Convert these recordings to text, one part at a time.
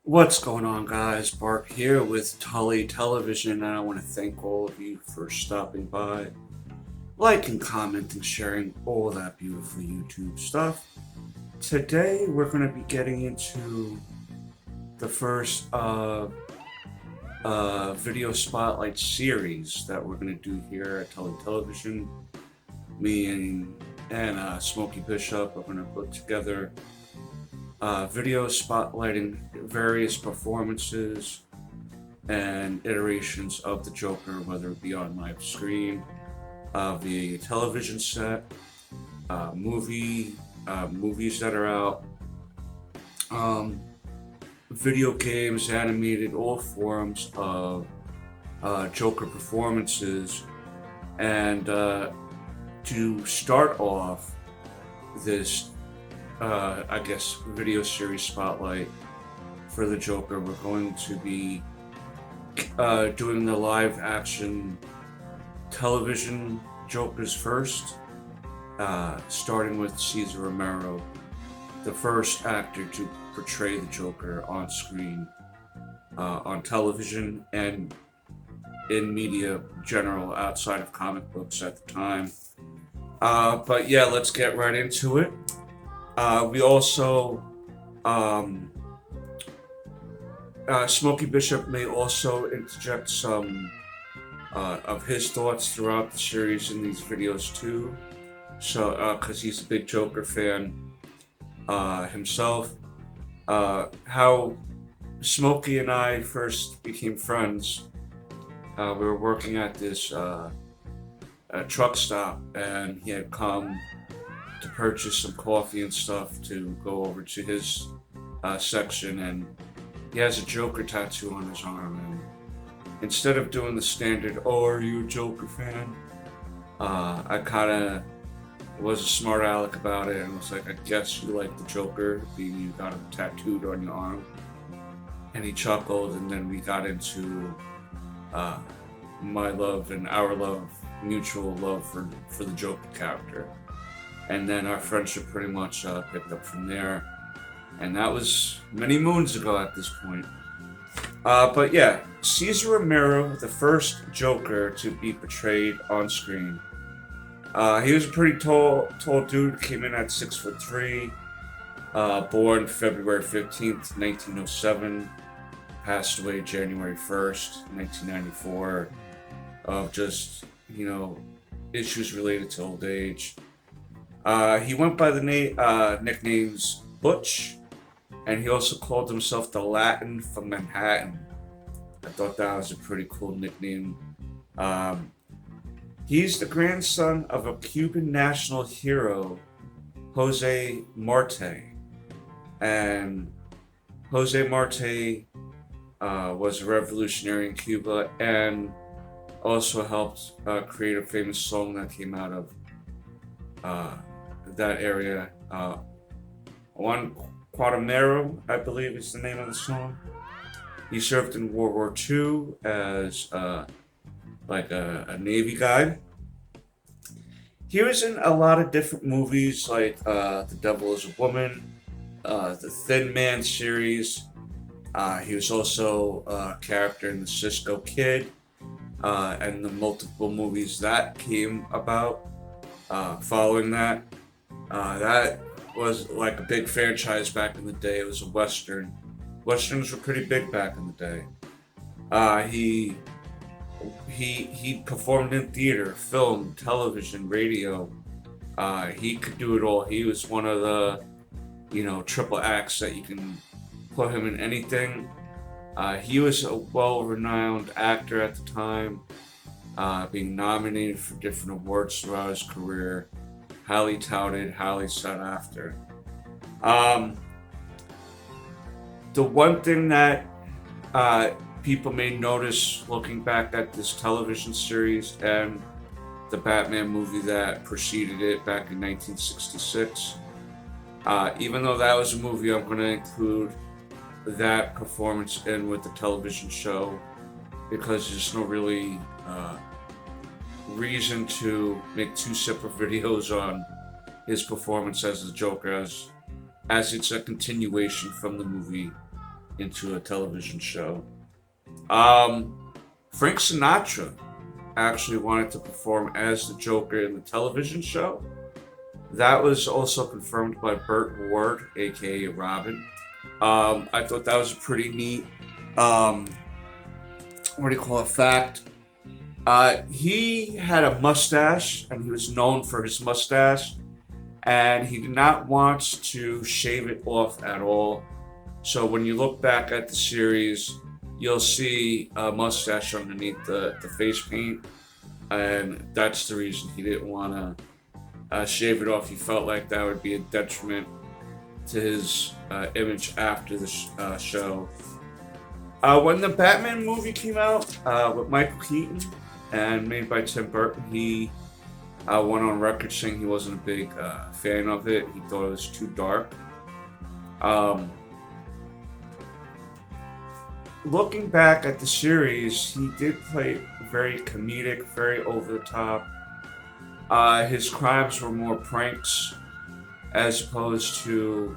What's going on, guys? Bart here with Tully Television, and I want to thank all of you for stopping by, liking, commenting, sharing all that beautiful YouTube stuff. Today, we're going to be getting into the first video spotlight series that we're going to do here at Tully Television. Me and Smokey Bishop are going to put together videos spotlighting various performances and iterations of the Joker, whether it be on live screen, via television set, movies that are out, video games, animated, all forms of Joker performances. And to start off this video series spotlight for the Joker, we're going to be doing the live action television Jokers first, starting with Cesar Romero, the first actor to portray the Joker on screen, on television, and in media general outside of comic books at the time. But yeah, let's get right into it. We also, Smokey Bishop may also interject some of his thoughts throughout the series in these videos too. So, because he's a big Joker fan himself. How Smokey and I first became friends, we were working at this truck stop, and he had come to purchase some coffee and stuff to go over to his section, and he has a Joker tattoo on his arm. And instead of doing the standard, "Oh, are you a Joker fan?" I kind of was a smart aleck about it and was like, "I guess you like the Joker, being you got him tattooed on your arm." And he chuckled, and then we got into my love and our love, mutual love for the Joker character. And then our friendship pretty much picked up from there. And that was many moons ago at this point. But yeah, Cesar Romero, the first Joker to be portrayed on screen. He was a pretty tall dude, came in at 6'3", born February 15th, 1907, passed away January 1st, 1994, of just, issues related to old age. He went by the nicknames Butch, and he also called himself the Latin from Manhattan. I thought that was a pretty cool nickname. He's the grandson of a Cuban national hero, Jose Marte. And Jose Marte was a revolutionary in Cuba and also helped create a famous song that came out of that area. Juan Guatemero, I believe is the name of the song. He served in World War II as a Navy guy. He was in a lot of different movies, like The Devil is a Woman, the Thin Man series. He was also a character in the Cisco Kid, and the multiple movies that came about following that. That was like a big franchise back in the day. It was a Western. Westerns were pretty big back in the day. He performed in theater, film, television, radio. He could do it all. He was one of the, triple acts that you can put him in anything. He was a well-renowned actor at the time, being nominated for different awards throughout his career. Highly touted, highly sought after. The one thing that people may notice looking back at this television series and the Batman movie that preceded it back in 1966, even though that was a movie, I'm going to include that performance in with the television show, because there's no really reason to make two separate videos on his performance as the Joker, as it's a continuation from the movie into a television show. Frank Sinatra actually wanted to perform as the Joker in the television show. That was also confirmed by Burt Ward, aka Robin. I thought that was a pretty neat, um, what do you call it, fact. He had a mustache, and he was known for his mustache, and he did not want to shave it off at all. So when you look back at the series, you'll see a mustache underneath the face paint, and that's the reason he didn't want to shave it off. He felt like that would be a detriment to his image after the show. When the Batman movie came out with Michael Keaton and made by Tim Burton, he went on record saying he wasn't a big fan of it. He thought it was too dark. Looking back at the series, he did play very comedic, very over the top. His crimes were more pranks as opposed to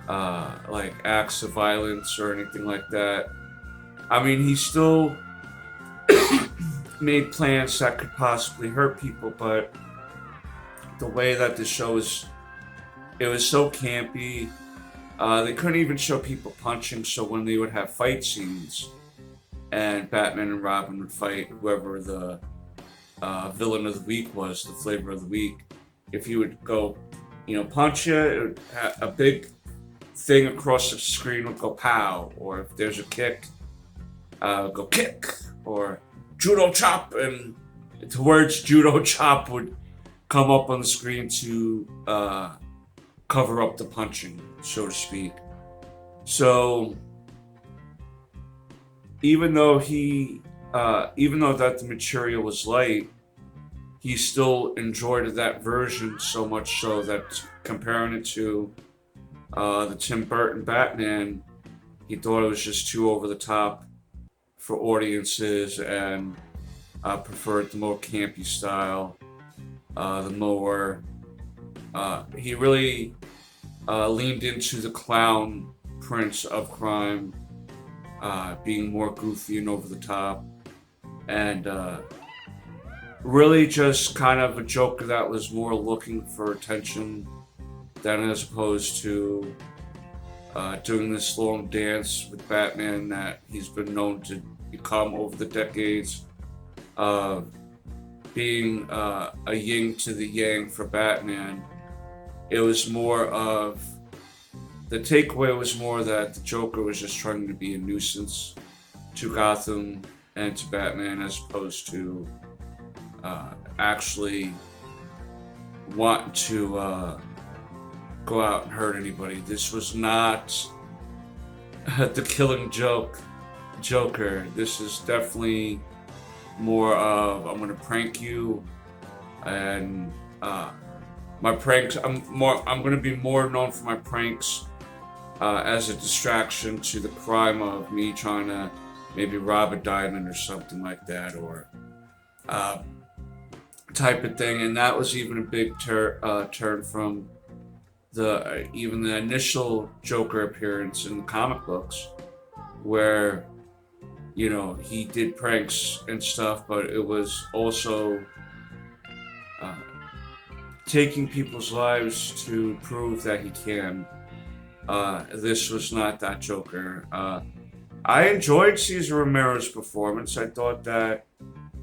like acts of violence or anything like that. I mean, he still made plans that could possibly hurt people, but the way that the show was, it was so campy. They couldn't even show people punching, so when they would have fight scenes and Batman and Robin would fight whoever the villain of the week was, the flavor of the week, if you would go, punch you, it would have a big thing across the screen would go pow, or if there's a kick, go kick, or judo chop, and the words judo chop would come up on the screen to cover up the punching, so to speak. So even though that the material was light, he still enjoyed that version so much so that comparing it to the Tim Burton Batman, he thought it was just too over the top for audiences and preferred the more campy style, the more he really leaned into the clown prince of crime, being more goofy and over the top, and really just kind of a Joker that was more looking for attention than as opposed to doing this long dance with Batman that he's been known to become over the decades, being a yin to the yang for Batman. It was more of, the takeaway was more that the Joker was just trying to be a nuisance to Gotham and to Batman as opposed to actually want to go out and hurt anybody. This was not the killing Joker. This is definitely more of, I'm gonna prank you, and my pranks, I'm gonna be more known for my pranks as a distraction to the crime of me trying to maybe rob a diamond or something like that, or type of thing. And that was even a big turn from even the initial Joker appearance in the comic books, where he did pranks and stuff, but it was also taking people's lives to prove that he can. This was not that Joker. I enjoyed Cesar Romero's performance. I thought that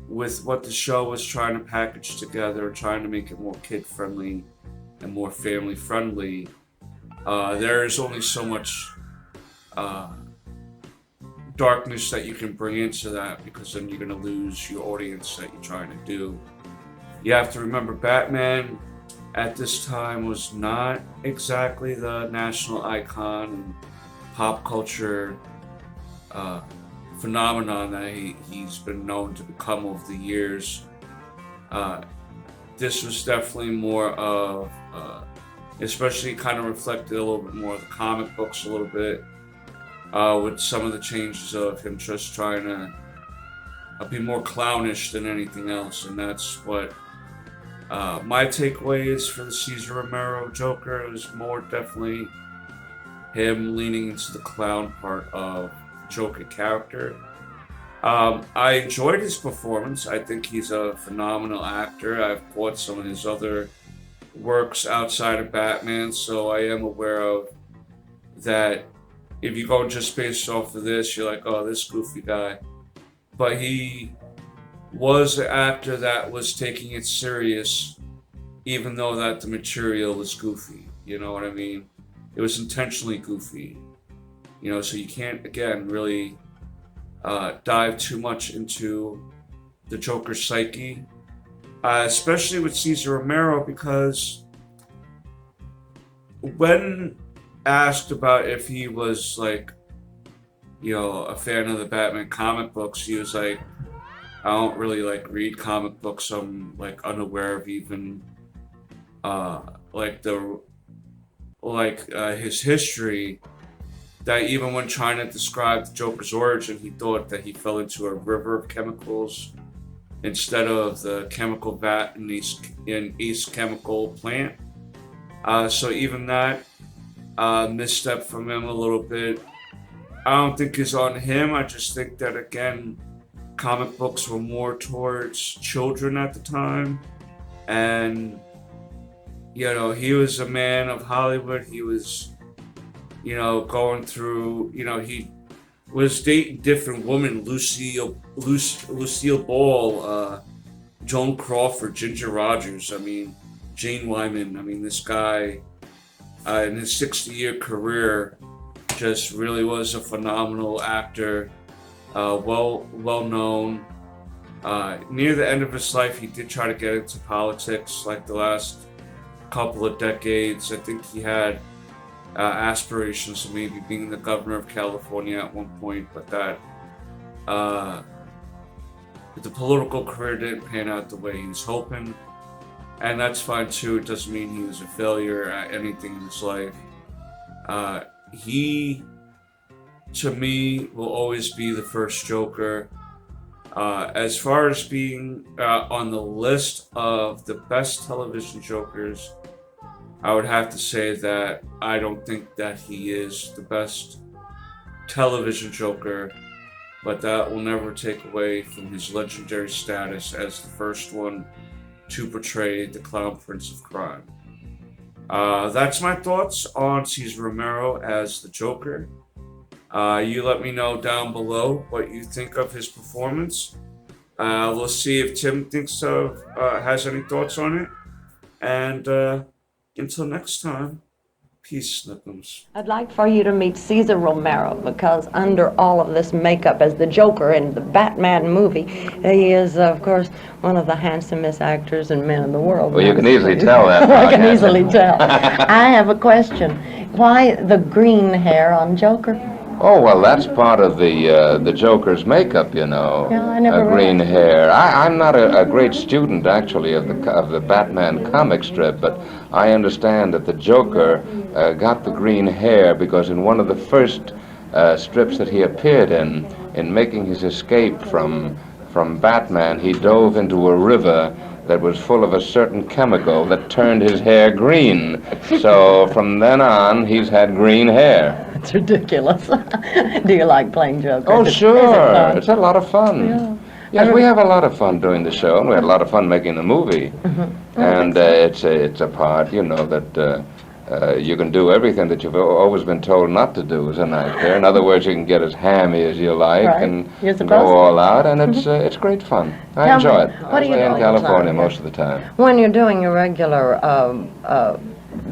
with what the show was trying to package together, trying to make it more kid-friendly and more family-friendly, there is only so much darkness that you can bring into that, because then you're going to lose your audience that you're trying to do. You have to remember, Batman at this time was not exactly the national icon and pop culture phenomenon that he's been known to become over the years. This was definitely more of, especially kind of reflected a little bit more of the comic books a little bit, with some of the changes of him just trying to be more clownish than anything else. And that's what my takeaway is for the Cesar Romero Joker. It was more definitely him leaning into the clown part of Joker character. I enjoyed his performance. I think he's a phenomenal actor. I've caught some of his other works outside of Batman, so I am aware of that. If you go just based off of this, you're like, oh, this goofy guy. But he was an actor that was taking it serious, even though that the material was goofy. You know what I mean? It was intentionally goofy. You know, so you can't, again, really dive too much into the Joker's psyche, especially with Cesar Romero, because when asked about if he was like, you know, a fan of the Batman comic books, he was like, I don't really like read comic books. I'm like unaware of even like his history. That even when trying to describe the Joker's origin, he thought that he fell into a river of chemicals instead of the chemical vat in East Chemical plant. So even that misstep from him a little bit. I don't think is on him. I just think that again, comic books were more towards children at the time, and you know he was a man of Hollywood. He was, you know, going through. You know, he was dating different women: Lucille Ball, Joan Crawford, Ginger Rogers. I mean, Jane Wyman. I mean, this guy in his 60-year career just really was a phenomenal actor. Well known. Near the end of his life, he did try to get into politics, like the last couple of decades. I think he had aspirations of maybe being the governor of California at one point, but that the political career didn't pan out the way he was hoping, and that's fine too. It doesn't mean he was a failure at anything in his life. He, to me, will always be the first Joker. As far as being on the list of the best television Jokers, I would have to say that I don't think that he is the best television Joker, but that will never take away from his legendary status as the first one to portray the Clown Prince of Crime. That's my thoughts on Cesar Romero as the Joker. You let me know down below what you think of his performance. We'll see if Tim thinks of has any thoughts on it. And until next time, peace, Snickums. I'd like for you to meet Cesar Romero, because under all of this makeup as the Joker in the Batman movie, he is, of course, one of the handsomest actors and men in the world. Well, you can easily tell that. I can easily tell. I have a question. Why the green hair on Joker? Oh, well, that's part of the Joker's makeup, you know. Yeah, I never green read. hair. I'm not a great student, actually, of the Batman comic strip, but I understand that the Joker got the green hair because in one of the first strips that he appeared in making his escape from Batman, he dove into a river that was full of a certain chemical that turned his hair green. So from then on, he's had green hair. It's ridiculous. Do you like playing Joker? Oh, Is it sure. fun? It's a lot of fun. Yeah. Yes, we have a lot of fun doing the show, and we had a lot of fun making the movie. And it's a part, you know, that you can do everything that you've always been told not to do as an actor. In other words, you can get as hammy as you like and go all out, and it's great fun. I enjoy it. What I stay in California most of the time. When you're doing your regular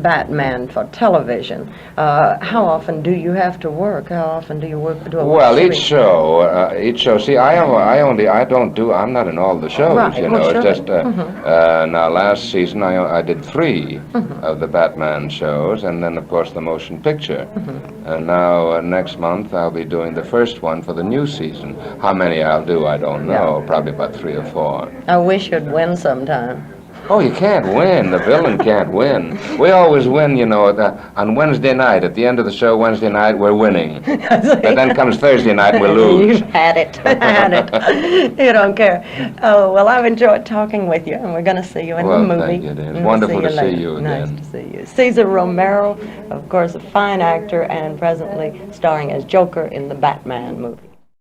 Batman for television, how often do you have to work? How often do you do a Well, series? each show. See, I'm not in all the shows, Right, you well, know. sure. It's just now last season I did 3 of the Batman shows, and then of course the motion picture. And now next month I'll be doing the first one for the new season. How many I'll do, I don't know. Probably about 3 or 4. I wish you'd win sometime. Oh, you can't win. The villain can't win. We always win, you know, on Wednesday night. At the end of the show, Wednesday night, we're winning. But then comes Thursday night and we lose. You've had it. Had it. You don't care. Oh, well, I've enjoyed talking with you, and we're going to see you in the movie. Thank you, dear. It's And wonderful we'll to see you again. Nice to see you. Cesar Romero, of course, a fine actor, and presently starring as Joker in the Batman movie.